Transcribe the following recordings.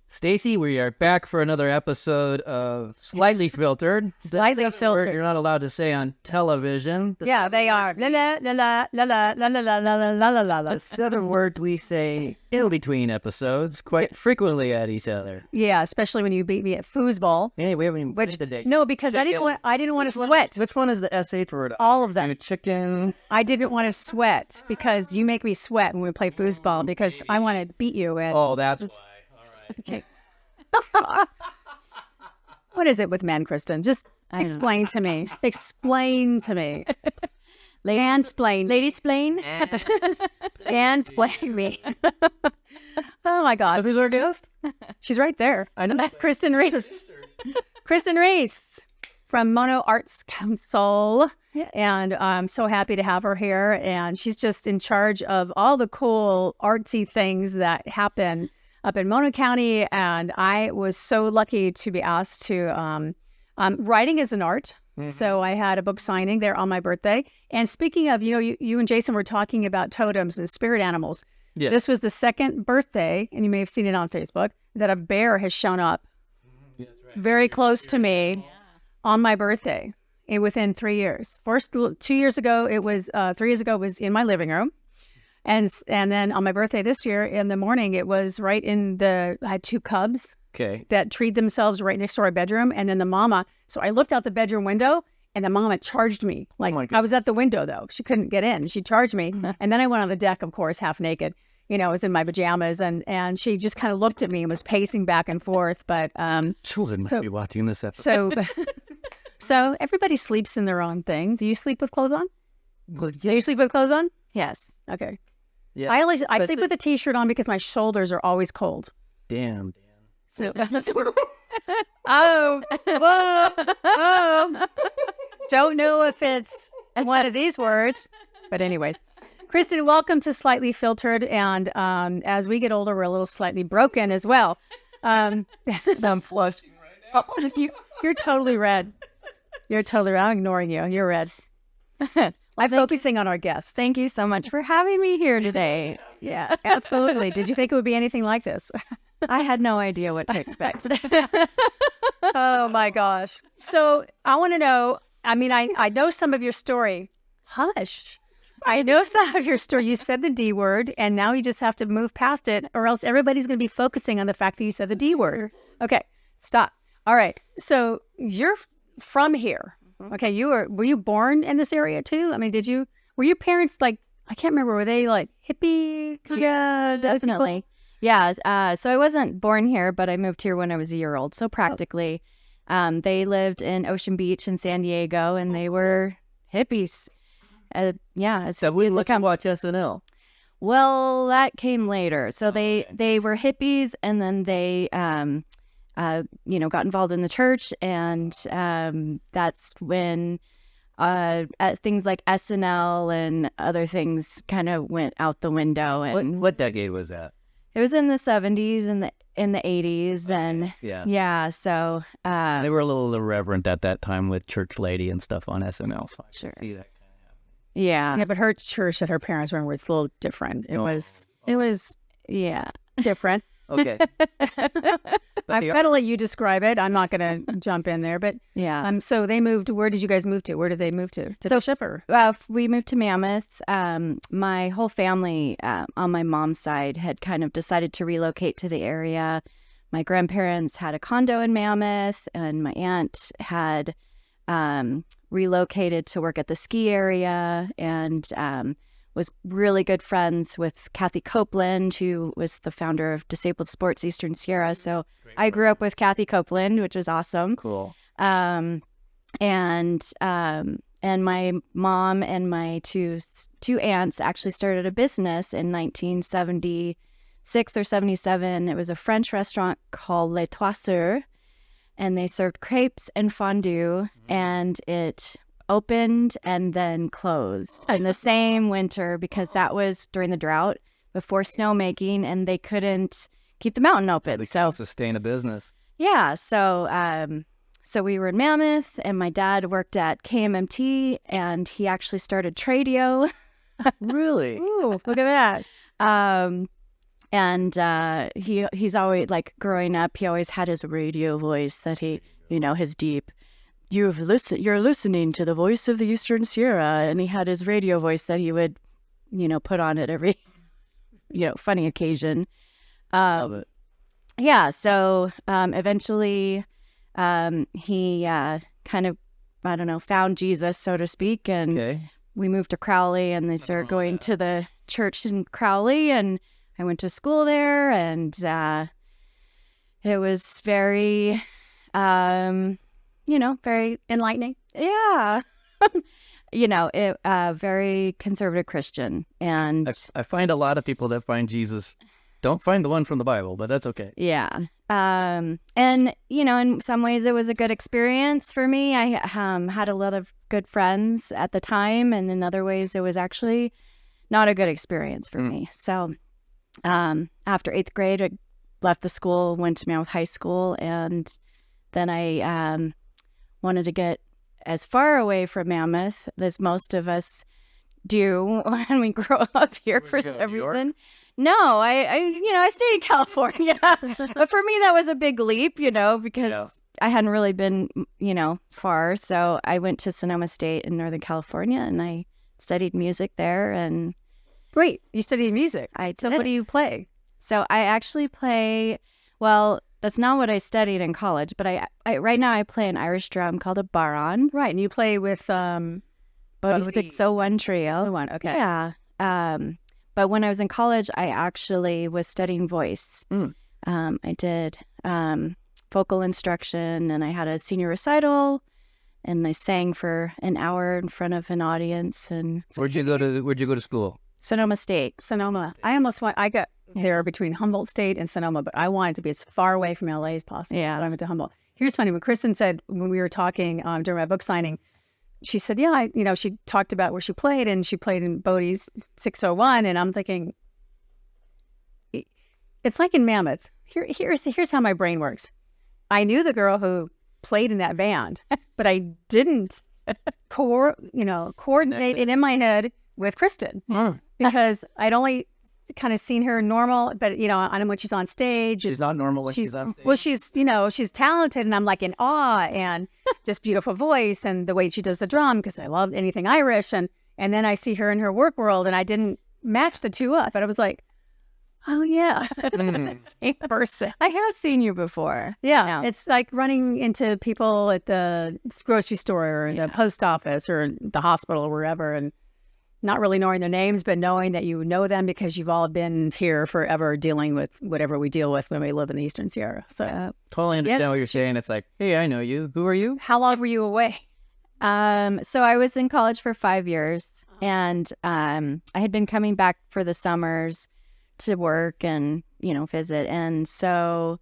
Stacey, we are back for another episode of Slightly Filtered. Slightly Filtered. You're not allowed to say on television. Yeah, they are. La la la la la la la la la la la la la la. A southern word we say in between episodes quite frequently at each other. Yeah, especially when you beat me at foosball. Hey, we haven't even played today. No, because I didn't want to sweat. Which one is the SH word? All of them. Chicken. I didn't want to sweat because you make me sweat when we play foosball because I want to beat you at. Oh, that's why. Okay. What is it with men, Kristen? Just explain to me. Explain to me. Mansplain. Ladies-plain. Mansplain me. Oh my gosh. Who's our guest? She's right there. I know. Kristin Reese. Kristin Reese from Mono Arts Council. Yeah. And I'm so happy to have her here. And she's just in charge of all the cool artsy things that happen up in Mono County, and I was so lucky to be asked to, writing is an art, so I had a book signing there on my birthday. And speaking of, you and Jason were talking about totems and spirit animals. Yes. This was the second birthday, and you may have seen it on Facebook, that a bear has shown up very close to me on my birthday within 3 years. First, 2 years ago, it was 3 years ago, it was in my living room. And then on my birthday this year in the morning, it was right I had two cubs that treed themselves right next to our bedroom. And then the mama, so I looked out the bedroom window and the mama charged me. I was at the window though. She couldn't get in. She charged me. And then I went on the deck, of course, half naked. I was in my pajamas and she just kind of looked at me and was pacing back and forth. But children might be watching this episode. So everybody sleeps in their own thing. Do you sleep with clothes on? Well, Do you sleep with clothes on? Yes. Okay. yeah. I sleep with a t-shirt on because my shoulders are always cold. Damn. So, whoa. Don't know if it's one of these words, but anyways. Kristin, welcome to Slightly Filtered, and as we get older, we're a little slightly broken as well. I'm flushing right now. You're totally red. You're totally red. I'm ignoring you. You're red. I'm focusing on our guests. Thank you so much for having me here today. Yeah. Absolutely. Did you think it would be anything like this? I had no idea what to expect. Oh my gosh. So I want to know, I know some of your story. Hush. I know some of your story. You said the D word and now you just have to move past it or else everybody's going to be focusing on the fact that you said the D word. Okay. Stop. All right. So you're from here. Okay, were you born in this area too? Were your parents I can't remember, were they hippie? Yeah, definitely. Yeah, so I wasn't born here, but I moved here when I was a year old. So practically, they lived in Ocean Beach in San Diego, and they were hippies. So we look and watch SNL. Well, that came later. So they were hippies, and then they got involved in the church, and that's when things like SNL and other things kind of went out the window. And What decade was that? it was in the 70s and in the 80s, and so They were a little irreverent at that time with Church Lady and stuff on SNL. So I Sure. see that. Yeah, but her church that her parents were in was a little different. It was yeah. different. Okay. I'm going to let you describe it. I'm not going to jump in there, but Yeah. so they moved. Where did you guys move to? Where did they move to? To Bishop or? We moved to Mammoth. My whole family on my mom's side had kind of decided to relocate to the area. My grandparents had a condo in Mammoth, and my aunt had relocated to work at the ski area, and was really good friends with Kathy Copeland, who was the founder of Disabled Sports Eastern Sierra. So I grew up with Kathy Copeland, which was awesome. Cool. And my mom and my two aunts actually started a business in 1976 or 77. It was a French restaurant called Les Trois Sœurs, and they served crepes and fondue, and it opened and then closed in the same winter because that was during the drought before snowmaking, and they couldn't keep the mountain open. They can't sustain a business. Yeah, so So we were in Mammoth, and my dad worked at KMMT, and he actually started Tradio. Really? Ooh, look at that. He's always, like, growing up, he always had his radio voice that he, his deep, you're listening to the voice of the Eastern Sierra. And he had his radio voice that he would, put on at every, funny occasion. Yeah. So, eventually, he, kind of, I don't know, found Jesus, so to speak. And we moved to Crowley, and they started going to the church in Crowley, and I went to school there, and it was very, very Enlightening. Yeah. Very conservative Christian. And I find a lot of people that find Jesus don't find the one from the Bible, but that's okay. yeah. And, in some ways it was a good experience for me. I had a lot of good friends at the time, and in other ways it was actually not a good experience for me. So after 8th grade, I left the school, went to Mammoth High School, and then I wanted to get as far away from Mammoth as most of us do when we grow up here for some reason. No, I stayed in California. But for me, that was a big leap, because I hadn't really been, far. So I went to Sonoma State in Northern California, and I studied music there. And Wait, you studied music. So what do you play? So I actually play, well, that's not what I studied in college, but I right now I play an Irish drum called a baron. Right, and you play with Bodhi 601 Trio. 601, okay. Yeah. But when I was in college, I actually was studying voice. I did vocal instruction, and I had a senior recital, and I sang for an hour in front of an audience. And Where'd you go to school? Sonoma State. Sonoma. I got there between Humboldt State and Sonoma, but I wanted to be as far away from LA as possible. Yeah. So I went to Humboldt. Here's funny. When Kristin said, when we were talking during my book signing, she said, yeah, she talked about where she played, and she played in Bodhi's 601. And I'm thinking, it's like in Mammoth. Here's how my brain works. I knew the girl who played in that band, but I didn't coordinate it in my head with Kristin because I'd only kind of seen her normal, but I don't know when she's on stage. She's not normal when she's on stage. Well, she's talented, and I'm like in awe, and just beautiful voice, and the way she does the drum, because I love anything Irish, and then I see her in her work world, and I didn't match the two up, but I was like, oh yeah, that's the same person. I have seen you before. Yeah, it's like running into people at the grocery store or the post office or the hospital or wherever, and not really knowing their names, but knowing that you know them because you've all been here forever dealing with whatever we deal with when we live in the Eastern Sierra. So totally understand what you're saying. It's like, hey, I know you. Who are you? How long were you away? So I was in college for 5 years, and I had been coming back for the summers to work and, visit. And so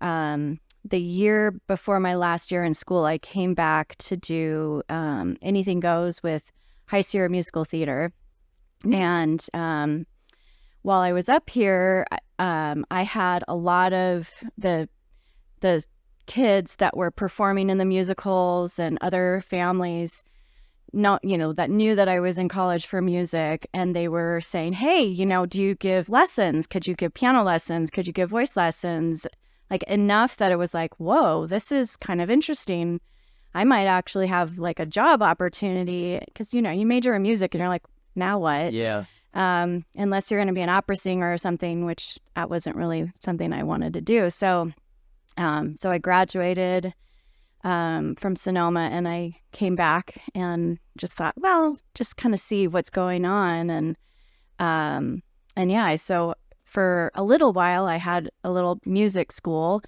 the year before my last year in school, I came back to do Anything Goes with High Sierra Musical Theater. And while I was up here, I had a lot of the kids that were performing in the musicals and other families that knew that I was in college for music, and they were saying, hey, do you give lessons? Could you give piano lessons? Could you give voice lessons? Like, enough that it was like, whoa, this is kind of interesting. I might actually have like a job opportunity, because, you major in music and you're like, now what? Yeah. Unless you're going to be an opera singer or something, which that wasn't really something I wanted to do. So I graduated from Sonoma, and I came back and just thought, well, just kind of see what's going on. So for a little while, I had a little music school.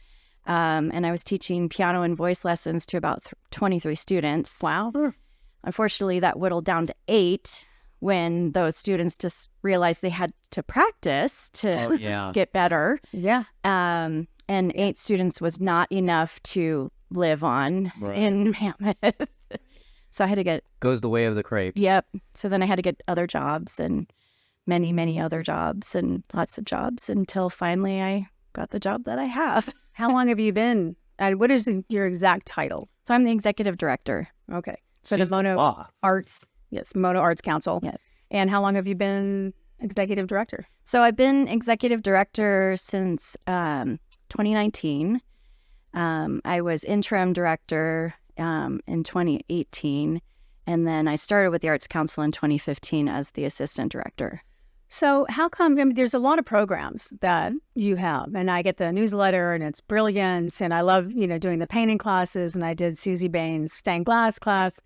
And I was teaching piano and voice lessons to about 23 students. Wow. Unfortunately, that whittled down to 8 when those students just realized they had to practice to get better. Yeah. And 8 students was not enough to live on in Mammoth. So I had to get... Goes the way of the crepes. Yep. So then I had to get other jobs, and many, many other jobs, and lots of jobs, until finally I got the job that I have. How long have you been And what is your exact title? So I'm the executive director. Okay. For She's the Mono boss. Arts, yes, Mono Arts Council. Yes. And how long have you been executive director? So I've been executive director since 2019. I was interim director in 2018. And then I started with the Arts Council in 2015 as the assistant director. So how come, I mean, there's a lot of programs that you have, and I get the newsletter and it's brilliant, and I love, doing the painting classes, and I did Susie Bain's stained glass class.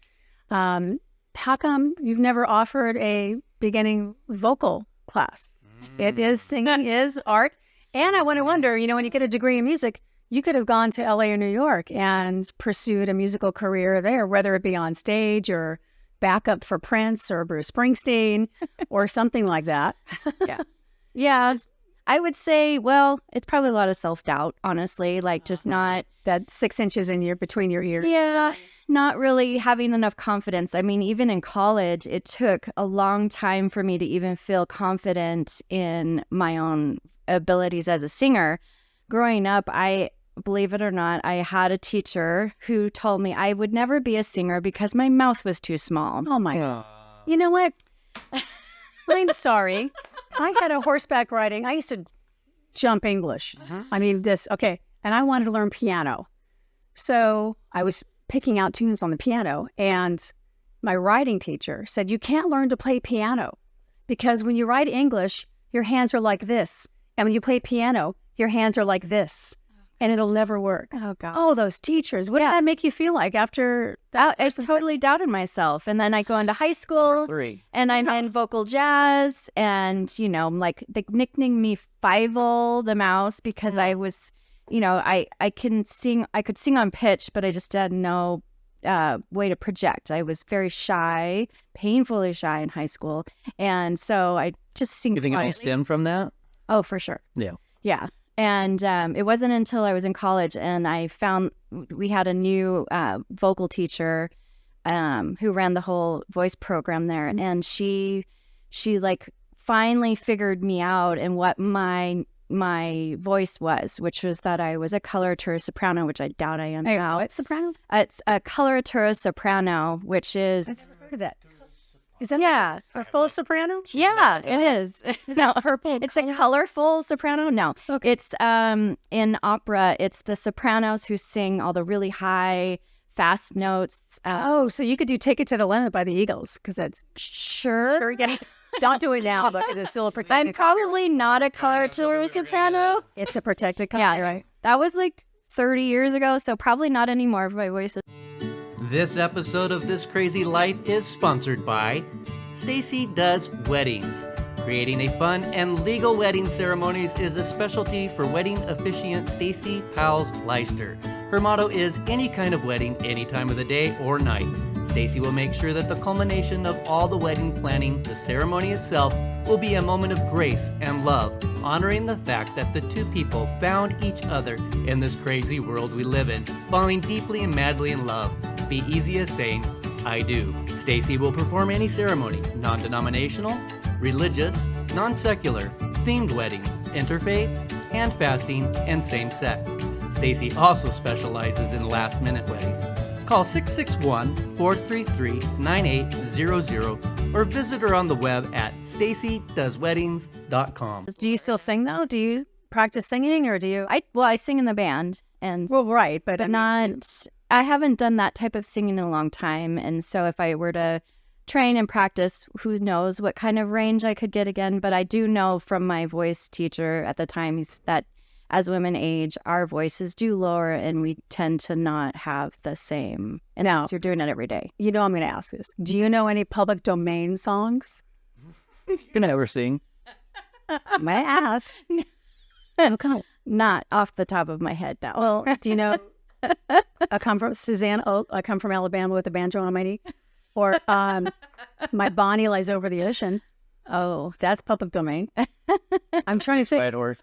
How come you've never offered a beginning vocal class? It is singing, is art. And I want to wonder, when you get a degree in music, you could have gone to LA or New York and pursued a musical career there, whether it be on stage or backup for Prince or Bruce Springsteen or something like that. Yeah. I would say, well, it's probably a lot of self-doubt, honestly, like just not... That 6 inches between your ears. Yeah, not really having enough confidence. I mean, even in college, it took a long time for me to even feel confident in my own abilities as a singer. Growing up, believe it or not, I had a teacher who told me I would never be a singer because my mouth was too small. Oh, my God. You know what? I'm sorry. I had a horseback riding. I used to jump English. I mean, okay. And I wanted to learn piano. So I was picking out tunes on the piano. And my riding teacher said, you can't learn to play piano because when you ride English, your hands are like this. And when you play piano, your hands are like this. And it'll never work. Oh, God. Oh, those teachers. What did that make you feel like after that? I totally doubted myself. And then I go into high school and I'm in vocal jazz and, like they nicknamed me Fievel the Mouse because I was, I could sing on pitch, but I just had no way to project. I was very shy, painfully shy in high school. And so I just sing. You think it all quietly. stemmed from that? Oh, for sure. Yeah. Yeah. And it wasn't until I was in college and I found we had a new vocal teacher who ran the whole voice program there. And she like finally figured me out and what my voice was, which was that I was a coloratura soprano, which I doubt I am now. What soprano? It's a coloratura soprano, which is... I've never heard of that. Is that a full soprano? Yeah, it is. Is that purple? It's a colorful soprano. No, Okay. It's in opera. It's the sopranos who sing all the really high, fast notes. So you could do "Take It to the Limit" by the Eagles because that's Sure. Don't do it now because it's still a protected. I'm probably not a coloratura soprano. It's a protected Yeah, copyright. that was like 30 years ago, so probably not anymore. My voice is... This episode of This Crazy Life is sponsored by Stacey Does Weddings. Creating a fun and legal wedding ceremonies is a specialty for wedding officiant Stacey Powles Leister. Her motto is any kind of wedding, any time of the day or night. Stacey will make sure that the culmination of all the wedding planning, the ceremony itself, will be a moment of grace and love, honoring the fact that the two people found each other in this crazy world we live in, falling deeply and madly in love. Be easy as saying, I do. Stacey will perform any ceremony, non-denominational, religious, non-secular, themed weddings, interfaith, hand fasting, and same-sex. Stacey also specializes in last-minute weddings. Call 661-433-9800 or visit her on the web at staceydoesweddings.com. Do you still sing though? Do you practice singing or do you? I sing in the band, and Right, but I mean, not. I haven't done that type of singing in a long time, and so if I were to train and practice, who knows what kind of range I could get again. But I do know from my voice teacher at the time that as women age, our voices do lower, and we tend to not have the same. And Now- you're doing it every day. I'm going to ask this. Do you know any public domain songs? You can never sing. May I ask? Okay. Not off the top of my head now. Well, do you know? I come from Suzanne Oak. I come from Alabama with a banjo on my knee. Or my Bonnie lies over the ocean. Oh, That's public domain. I'm trying to think. Right, or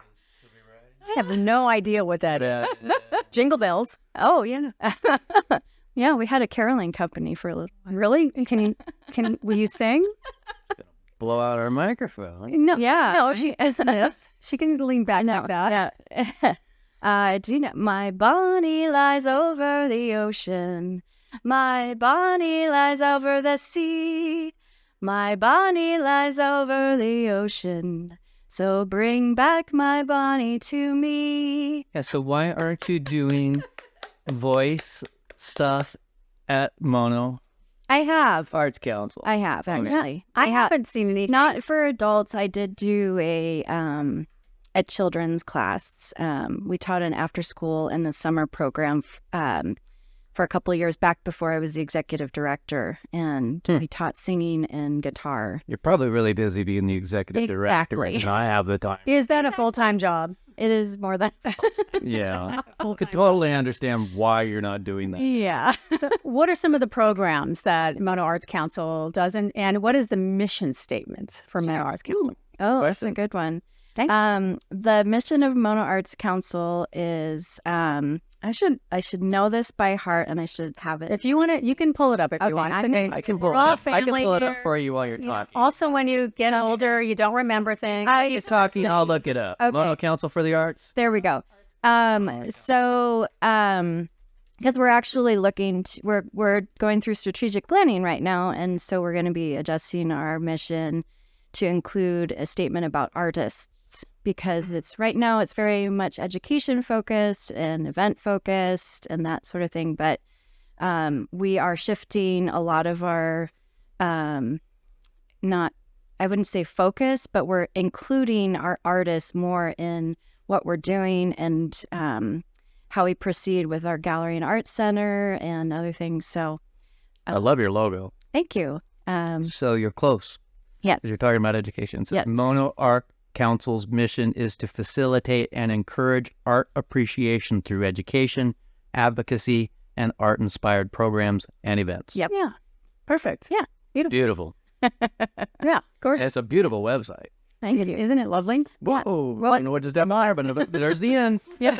I have no idea what that is. Jingle bells. oh yeah, yeah. We had a caroling company for a little while. Really? Will you sing? blow out our microphone. No. Yeah. No, she isn't this. She can lean back like that. Yeah. Do you know my Bonnie lies over the ocean? My Bonnie lies over the sea. My Bonnie lies over the ocean. So bring back my Bonnie to me. Yeah, so why aren't you doing voice stuff at Mono I have. Arts Council? I have, actually. I haven't seen any. Not for adults. I did do a children's class. We taught an after school and a summer program for a couple of years back before I was the executive director, and we taught singing and guitar. You're probably really busy being the executive director, Exactly. and I have the time. Is that a full-time job? It is more than Yeah, I could totally understand why you're not doing that. yeah. So what are some of the programs that Mono Arts Council does, and what is the mission statement for Mono Arts Council? Oh, that's a good one. Thanks. The mission of Mono Arts Council is I should know this by heart, and I should have it. If you want to, you can pull it up if you Okay, want. It's I'm okay. I can pull We're it all up. I can family pull it up here. for you while you're talking. Also, when you get older, you don't remember things. You're talking, I'll look it up. Okay. Mono Council for the Arts. There we go. Because we're actually we're going through strategic planning right now, and so we're going to be adjusting our mission to include a statement about artists, because it's right now it's very much education focused and event focused and that sort of thing. But we are shifting a lot of our I wouldn't say focus, but we're including our artists more in what we're doing and how we proceed with our gallery and art center and other things. So I love your logo. thank you. So you're close. Yes. You're talking about education. So Yes. Mono Art Council's mission is to facilitate and encourage art appreciation through education, advocacy, and art-inspired programs and events. Yep. Yeah. Perfect. Yeah. Beautiful. Yeah. Gorgeous. It's a beautiful website. Thank you. Isn't it lovely? Whoa. I don't know what just that matter, but there's the end. Yeah.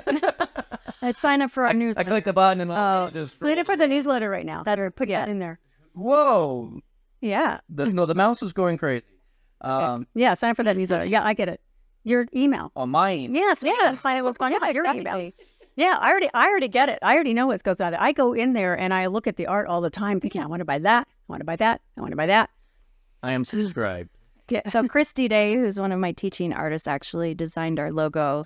Let's sign up for our I newsletter. clicked the button and just... Sign up for the newsletter right now. That's- Put that in yes. there. Whoa. Yeah. The mouse is going crazy. Yeah, sign up for that newsletter. Yeah, I get it. Your email. On mine. Yes, yes. Find out what's going on. Your email. Yeah, I already get it. I already know what goes on there. I go in there and I look at the art all the time, thinking, I want to buy that. I want to buy that. I want to buy that. I am subscribed. Yeah. So Christy Day, who's one of my teaching artists, actually designed our logo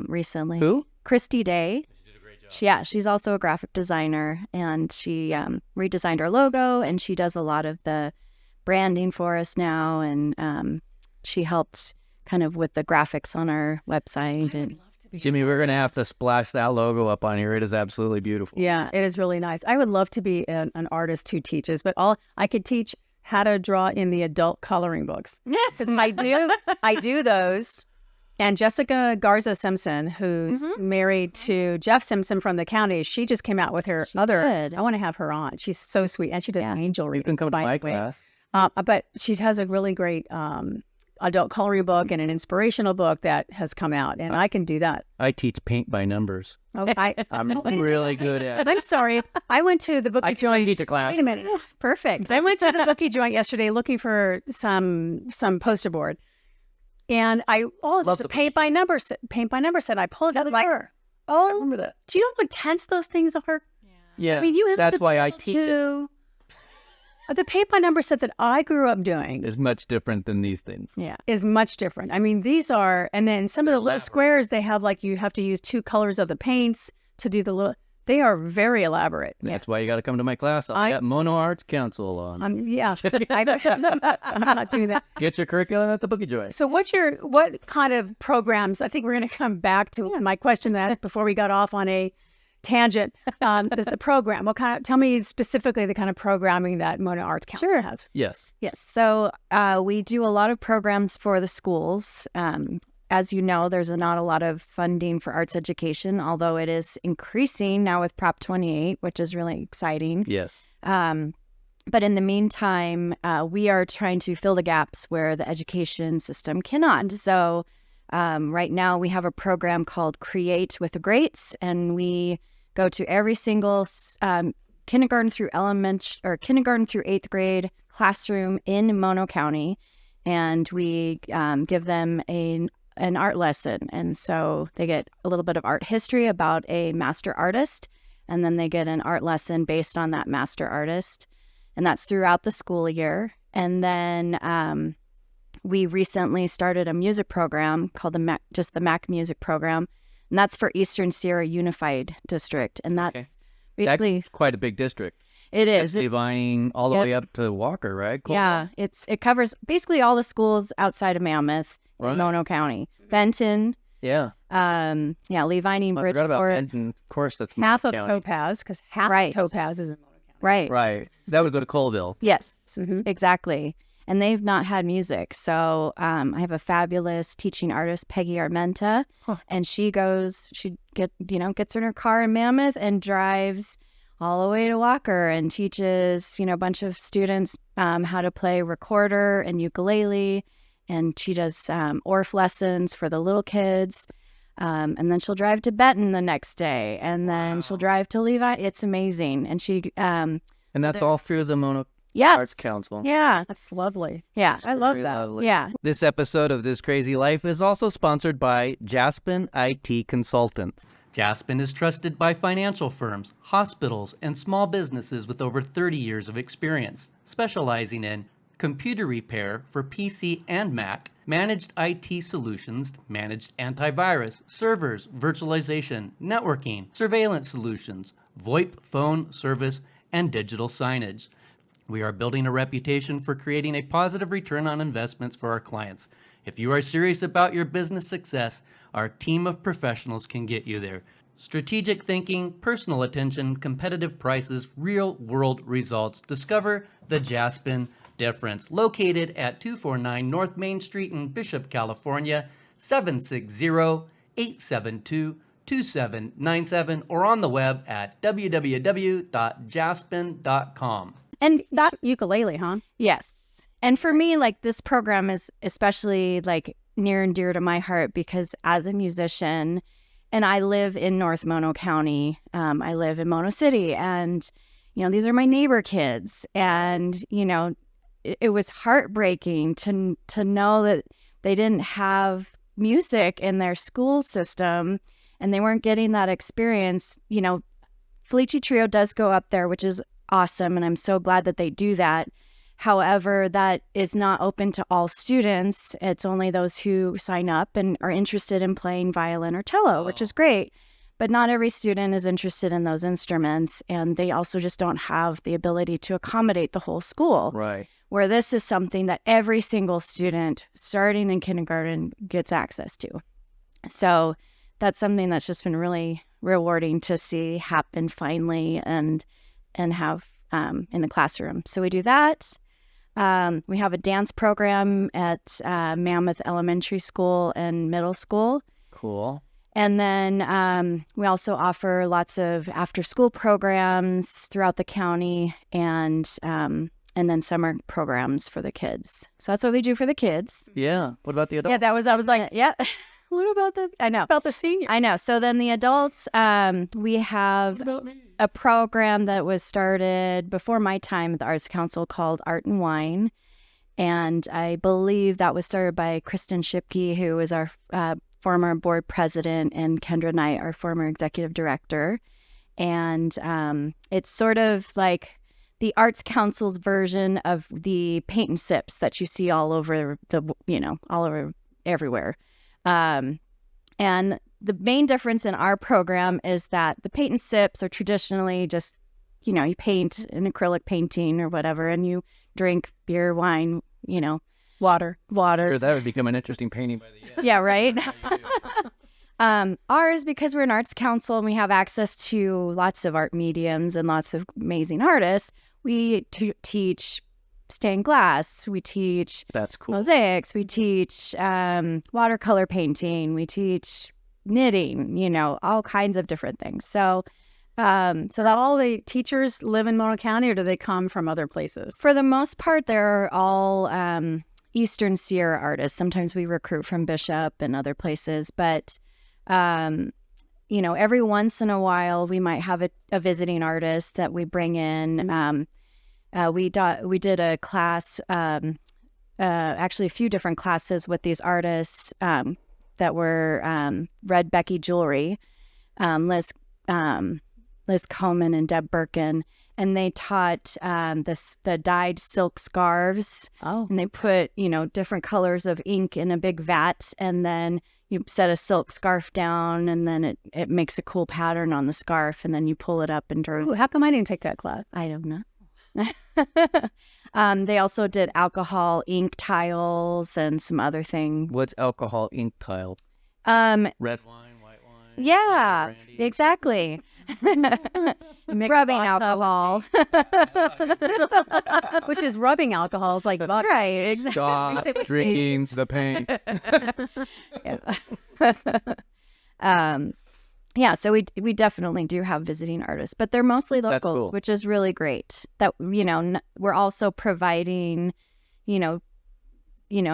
recently. Who? Christy Day. She did a great job. She's also a graphic designer, and she redesigned our logo, and she does a lot of the branding for us now, and she helped kind of with the graphics on our website. And Jimmy, we're going to have to splash that logo up on here. It is absolutely beautiful. Yeah, it is really nice. I would love to be an artist who teaches, but I could teach how to draw in the adult coloring books. Because I do those. And Jessica Garza Simpson, who's married to Jeff Simpson from the county, she just came out with her did. I want to have her on. She's so sweet. And she does angel You readings, can come to by my the way. class. But she has a really great adult coloring book and an inspirational book that has come out. And I can do that. I teach paint by numbers. Oh, I'm really good at it. I'm sorry. I went to the I bookie can joint. teach a class. Wait a minute. perfect. I went to the bookie joint yesterday looking for some poster board. And there's a paint by number set. I pulled it out. Like, I remember that. do you know how intense those things are? Yeah, I mean, you have that's to why I be able teach it. to. The paint by number set that I grew up doing Is much different than these things. Yeah. is much different. I mean, these are, and then some of the little elaborate. squares they have, like you have to use 2 colors of the paints to do the little. They are very elaborate. That's why you got to come to my class. I- I've got Mono Arts Council on. Yeah, I'm not doing that. Get your curriculum at the Bookie Joint. So what kind of programs? I think we're going to come back to my question that I asked before we got off on a tangent. Is the program? Tell me specifically the kind of programming that Mono Arts Council has. Yes. Yes. So we do a lot of programs for the schools. As you know, there's not a lot of funding for arts education, although it is increasing now with Prop 28, which is really exciting. Yes. But in the meantime, we are trying to fill the gaps where the education system cannot. So right now we have a program called Create with the Greats, and we go to every single kindergarten through 8th grade classroom in Mono County, and we give them an art lesson. And so they get a little bit of art history about a master artist, and then they get an art lesson based on that master artist. And that's throughout the school year. And then we recently started a music program called the MAC Music Program. And that's for Eastern Sierra Unified District. And that's basically... That's quite a big district. It is. It's Levine all the way up to Walker, right? Cool. Yeah, it covers basically all the schools outside of Mammoth, Mono County. Benton. Yeah. Levine, I forgot about Bridgeport. Benton. Of course, that's Half of Mono County. Topaz, because half Right. of Topaz is in Mono County. Right. Right. That would go to Colville. Yes, Mhm. exactly. And they've not had music. So I have a fabulous teaching artist, Peggy Armenta, and she gets in her car in Mammoth and drives all the way to Walker and teaches, a bunch of students how to play recorder and ukulele. And she does Orff lessons for the little kids. And then she'll drive to Benton the next day. And then she'll drive to Levi. It's amazing. And she... and that's all through the Mono yes. Arts Council. Yeah. That's lovely. Yeah. I love Very that. lovely. Yeah. This episode of This Crazy Life is also sponsored by Jaspin IT Consultants. Jaspin is trusted by financial firms, hospitals, and small businesses with over 30 years of experience, specializing in computer repair for PC and Mac, managed IT solutions, managed antivirus, servers, virtualization, networking, surveillance solutions, VoIP phone service, and digital signage. We are building a reputation for creating a positive return on investments for our clients. If you are serious about your business success, our team of professionals can get you there. Strategic thinking, personal attention, competitive prices, real-world results. Discover the Jaspin difference. Located at 249 North Main Street in Bishop, California, 760-872-2797, or on the web at www.jaspin.com. And That ukulele, huh? yes. And for me, this program is especially near and dear to my heart because as a musician, and I live in North Mono County, I live in Mono City, and, these are my neighbor kids. And, it was heartbreaking to know that they didn't have music in their school system and they weren't getting that experience. Felici Trio does go up there, which is awesome, and I'm so glad that they do that. However, that is not open to all students. It's only those who sign up and are interested in playing violin or cello, which is great. But not every student is interested in those instruments, and they also just don't have the ability to accommodate the whole school. Right. Where this is something that every single student starting in kindergarten gets access to. So that's something that's just been really rewarding to see happen finally and have in the classroom. So we do that. We have a dance program at Mammoth Elementary School and Middle School. Cool. And then we also offer lots of after-school programs throughout the county and then summer programs for the kids. So that's what we do for the kids. Yeah. What about the adults? Yeah, I was like, Yeah. What about I know. about the senior. I know. So then the adults, we have a program that was started before my time at the Arts Council called Art and Wine. And I believe that was started by Kristen Shipke, who is our former board president, and Kendra Knight, our former executive director. And it's sort of like the Arts Council's version of the paint and sips that you see all over all over everywhere. And the main difference in our program is that the paint and sips are traditionally just, you paint an acrylic painting or whatever, and you drink beer, wine, Water. water. Sure, that would become an interesting painting by the end. Yeah, right? Ours, because we're an arts council and we have access to lots of art mediums and lots of amazing artists, we teach stained glass, we teach That's cool. mosaics, we teach watercolor painting, we teach knitting, all kinds of different things. So that's All the teachers live in Mono County, or do they come from other places? for the most part, they're all Eastern Sierra artists. Sometimes we recruit from Bishop and other places, but every once in a while we might have a visiting artist that we bring in. We did a class, actually a few different classes with these artists that were Red Becky Jewelry, Liz Coleman and Deb Birkin, and they taught the dyed silk scarves. Oh. And they put, different colors of ink in a big vat, and then you set a silk scarf down, and then it makes a cool pattern on the scarf, and then you pull it up and Ooh, how come I didn't take that class? I don't know. They also did alcohol ink tiles and some other things. What's alcohol ink tile? Red Red wine, white wine. Yeah, brandy? Exactly. Mixed Rubbing vodka. alcohol. Which is rubbing alcohol. It's like vodka. Right, exactly. Stop drinking the paint. Yeah, so we definitely do have visiting artists, but they're mostly That's locals, cool. which is really great. That we're also providing, an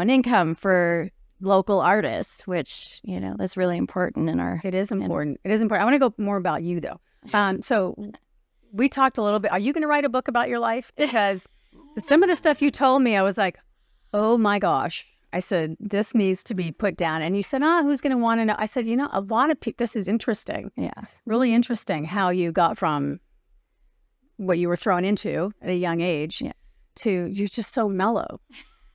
income for local artists, which that's really important in our. It is important. It is important. I want to go more about you though. So we talked a little bit. Are you going to write a book about your life? Because some of the stuff you told me, I was like, oh my gosh. I said, this needs to be put down. And you said, who's going to want to know? I said, a lot of people, this is interesting. Yeah. Really interesting how you got from what you were thrown into at a young age to you're just so mellow.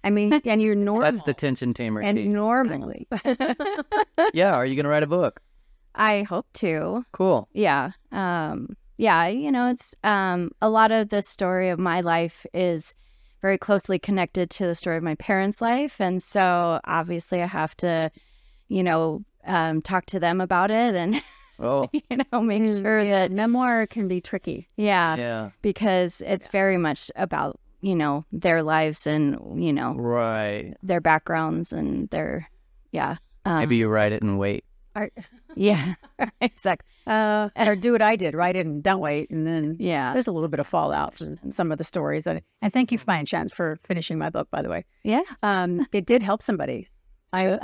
I mean, and you're normal. That's the tension tamer. And Kate. normally. Yeah, are you going to write a book? I hope to. Cool. Yeah. It's a lot of the story of my life is very closely connected to the story of my parents' life. And so obviously I have to, talk to them about it and, make sure that. Memoir can be tricky. Yeah. Because it's very much about, their lives and, Right. their backgrounds and their, Maybe you write it and wait. yeah, exactly. Or do what I did, write it and don't wait. And then Yeah. there's a little bit of fallout in some of the stories. And thank you for my chance for finishing my book, by the way. Yeah. It did help somebody. I'm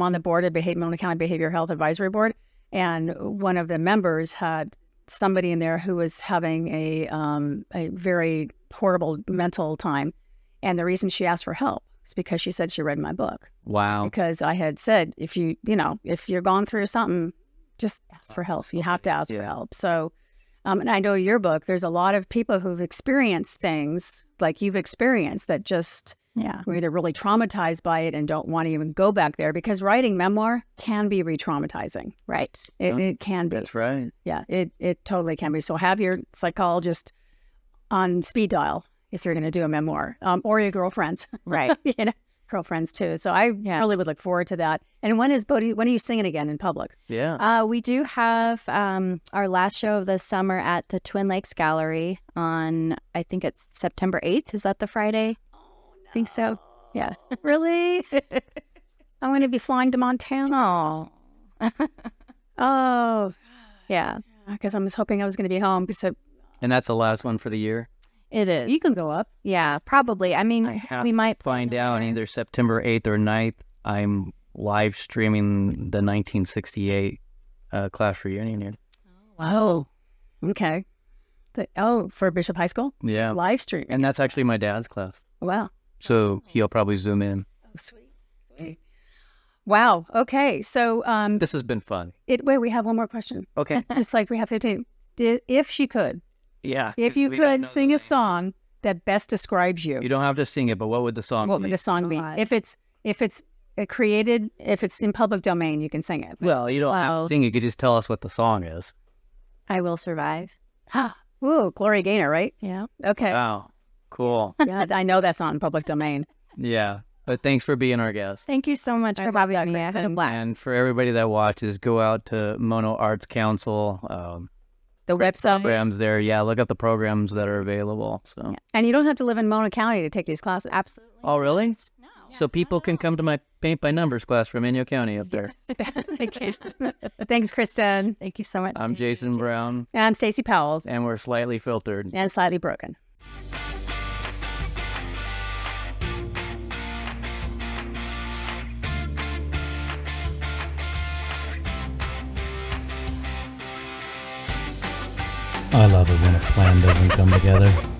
on the board of Multnomah County Behavioral Health Advisory Board, and one of the members had somebody in there who was having a very horrible mental time, and the reason she asked for help is because she said she read my book. Wow. Because I had said, if you're going through something, just ask for help. You have to ask for help. So, and I know your book, there's a lot of people who've experienced things like you've experienced that just were either really traumatized by it and don't want to even go back there, because writing memoir can be re-traumatizing. Right. It can be. That's right. Yeah, it totally can be. So have your psychologist on speed dial if you're going to do a memoir, or your girlfriends. Right. Girlfriends too. So I really would look forward to that. And when are you singing again in public? Yeah. We do have our last show of the summer at the Twin Lakes Gallery on, I think it's September 8th. Is that the Friday? Oh, no. I think so. Yeah. Really? I'm going to be flying to Montana. Oh. Yeah. Because I was hoping I was going to be home. And that's the last one for the year? It is. You can go up. Yeah, probably. I mean, we might find out either September 8th or 9th. I'm live streaming the 1968 class reunion here. Wow. Okay. For Bishop High School? Yeah. Live stream. And that's actually my dad's class. Wow. So he'll probably zoom in. Oh, sweet. Wow. Okay. So This has been fun. wait, we have one more question. Okay. Just like we have 15. If she could, Yeah. if you could sing a song that best describes you, You don't have to sing it, but what would the song what be? would the song be? If it's created, if it's in public domain, you can sing it. Well, you don't have to sing it. You could just tell us what the song is. I Will Survive. Ooh, Gloria Gaynor, right? Yeah. Okay. Wow. Cool. Yeah, I know that's not in public domain. Yeah. But thanks for being our guest. Thank you so much for having me. I had a blast. And for everybody that watches, go out to Mono Arts Council. The website. Programs there. Yeah, look up the programs that are available. So. And you don't have to live in Mona County to take these classes. Absolutely. Oh, really? No. So people can come to my Paint by Numbers class from Inyo County up there. They can. Thanks, Kristen. Thank you so much. I'm Jason Brown. And I'm Stacey Powles. And we're slightly filtered. And slightly broken. I love it when a plan doesn't come together.